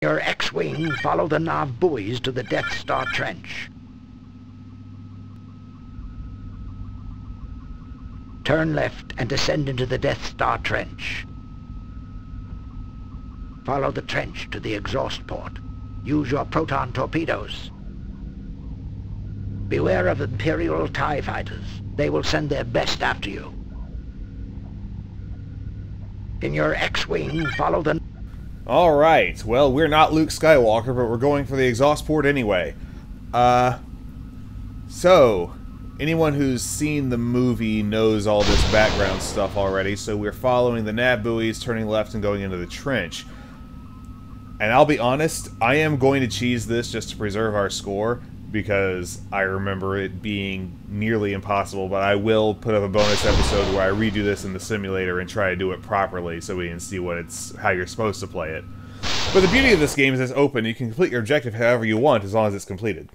Your X-Wing, follow the nav buoys to the Death Star Trench. Turn left and descend into the Death Star Trench. Follow the trench to the exhaust port. Use your proton torpedoes. Beware of Imperial TIE fighters. They will send their best after you. In your X-Wing, follow the... Alright, well, we're not Luke Skywalker, but we're going for the exhaust port anyway. So, anyone who's seen the movie knows all this background stuff already, so we're following the nav buoys, turning left and going into the trench. And I'll be honest, I am going to cheese this just to preserve our score, because I remember it being nearly impossible, but I will put up a bonus episode where I redo this in the simulator and try to do it properly so we can see how you're supposed to play it. But the beauty of this game is it's open. You can complete your objective however you want as long as it's completed.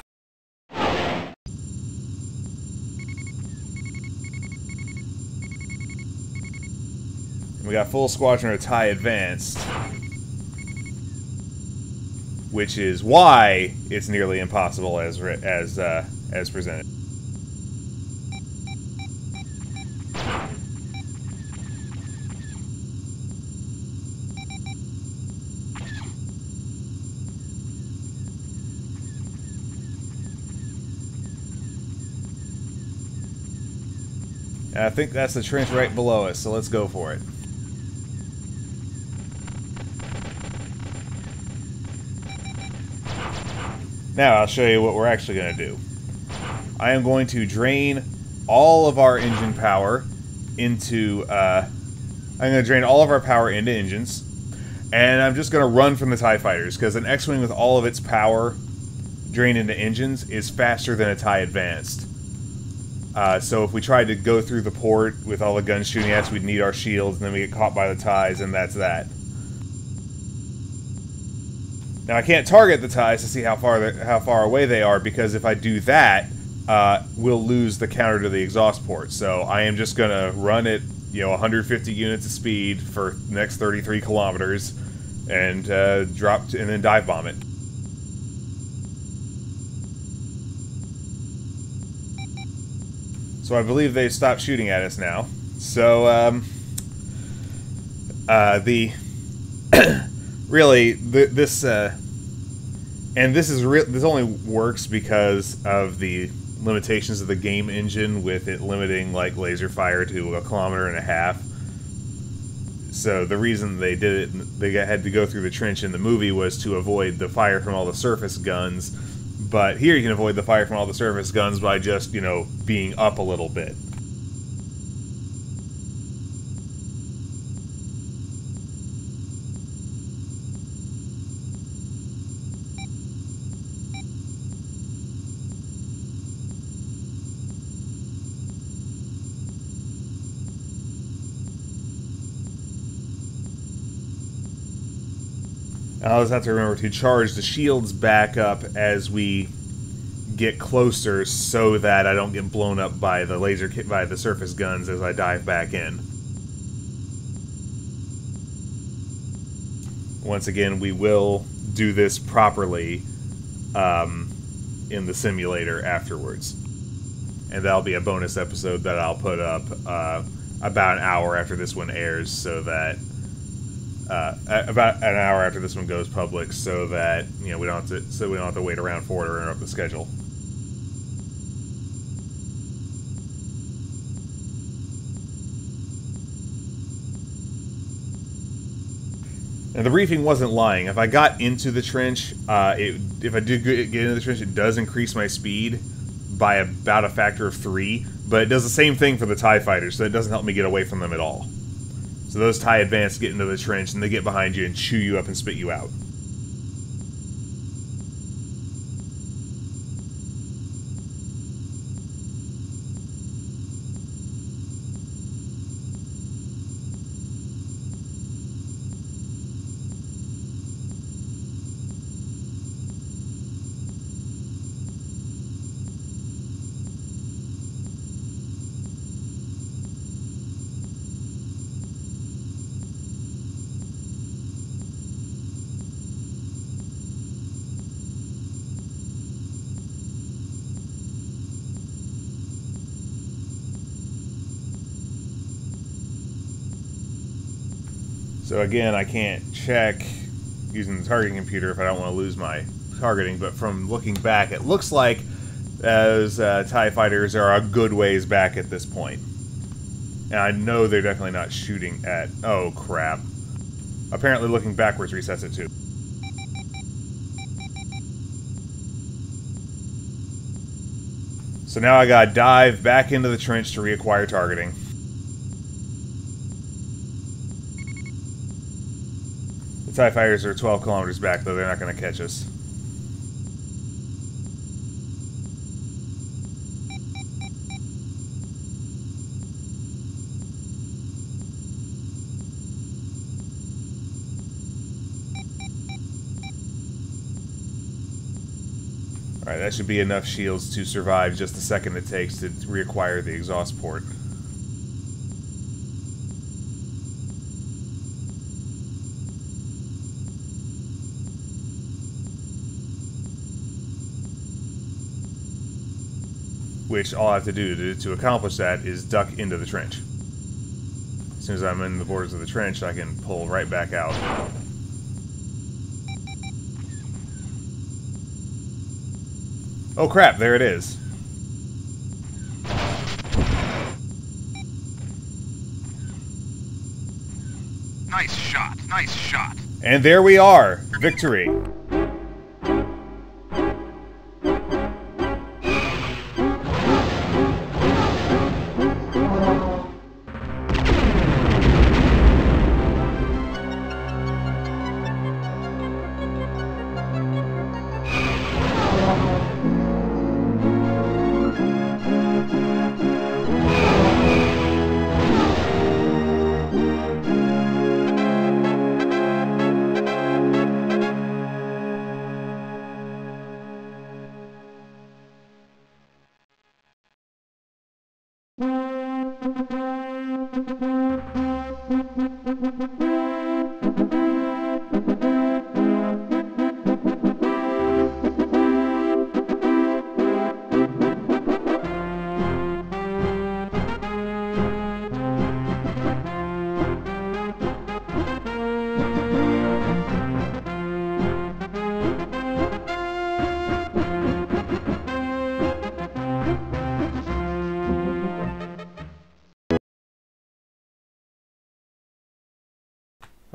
We got full squadron of TIE Advanced, which is why it's nearly impossible as presented. And I think that's the trench right below us, so let's go for it. Now, I'll show you what we're actually going to do. I am going to drain all of our engine power into... I'm going to drain all of our power into engines. And I'm just going to run from the TIE fighters, because an X-Wing with all of its power drained into engines is faster than a TIE Advanced. So if we tried to go through the port with all the guns shooting at us, we'd need our shields, and then we get caught by the TIEs, and that's that. Now I can't target the TIEs to see how far away they are, because if I do that, we'll lose the counter to the exhaust port. So I am just gonna run at 150 units of speed for the next 33 kilometers, and and then dive bomb it. So I believe they've stopped shooting at us now. So this only works because of the limitations of the game engine, with it limiting like laser fire to 1.5 kilometers. So the reason they did it, they had to go through the trench in the movie, was to avoid the fire from all the surface guns. But here you can avoid the fire from all the surface guns by just, being up a little bit. I'll just have to remember to charge the shields back up as we get closer, so that I don't get blown up by the surface guns as I dive back in. Once again, we will do this properly in the simulator afterwards, and that'll be a bonus episode that I'll put up about an hour after this one airs, so that. About an hour after this one goes public, so that we don't have to wait around for it or interrupt the schedule. And the briefing wasn't lying. If I got into the trench, if I did get into the trench, it does increase my speed by about a factor of 3, but it does the same thing for the TIE fighters, so it doesn't help me get away from them at all. So those TIE Advanced get into the trench, and they get behind you and chew you up and spit you out. So again, I can't check using the targeting computer if I don't want to lose my targeting, but from looking back, it looks like those TIE fighters are a good ways back at this point. And I know they're definitely not shooting at... Oh, crap. Apparently looking backwards resets it too. So now I gotta dive back into the trench to reacquire targeting. The TIE fighters are 12 kilometers back, though. They're not gonna catch us. Alright, that should be enough shields to survive just the second it takes to reacquire the exhaust port. Which all I have to do to accomplish that is duck into the trench. As soon as I'm in the borders of the trench, I can pull right back out. Oh crap, there it is. Nice shot, nice shot. And there we are! Victory!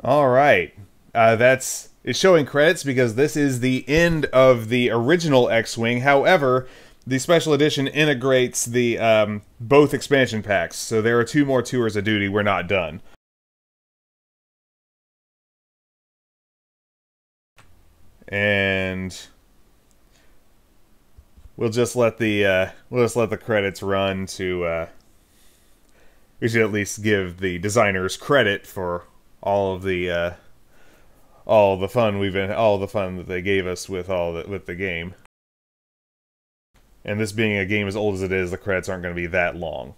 Alright, it's showing credits because this is the end of the original X-Wing. However, the special edition integrates the both expansion packs, so there are 2 more tours of duty. We're not done. And we'll just let the credits run to we should at least give the designers credit for all the fun that they gave us with the game. And this being a game as old as it is, the credits aren't going to be that long.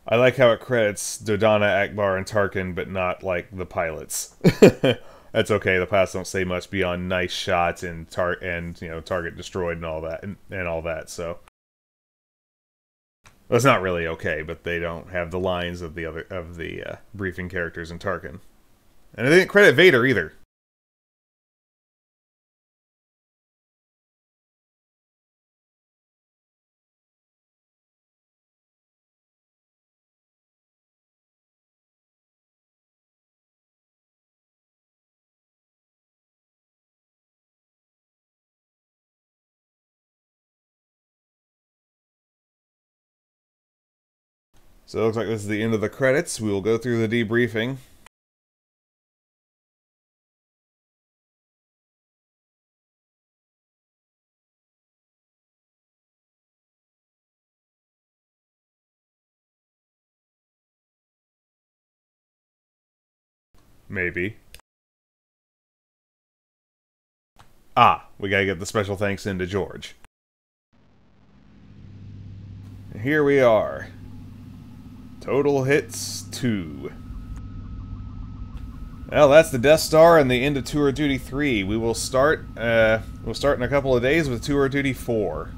I like how it credits Dodonna, Akbar, and Tarkin, but not, like, the pilots. That's okay, the pilots don't say much beyond nice shots and target destroyed and all that, so... Well, it's not really okay, but they don't have the lines of the briefing characters in Tarkin. And they didn't credit Vader, either. So it looks like this is the end of the credits. We will go through the debriefing. Maybe. Ah, we gotta get the special thanks into George. Here we are. Total hits 2. Well, that's the Death Star and the end of Tour of Duty 3. We will start. We'll start in a couple of days with Tour of Duty 4.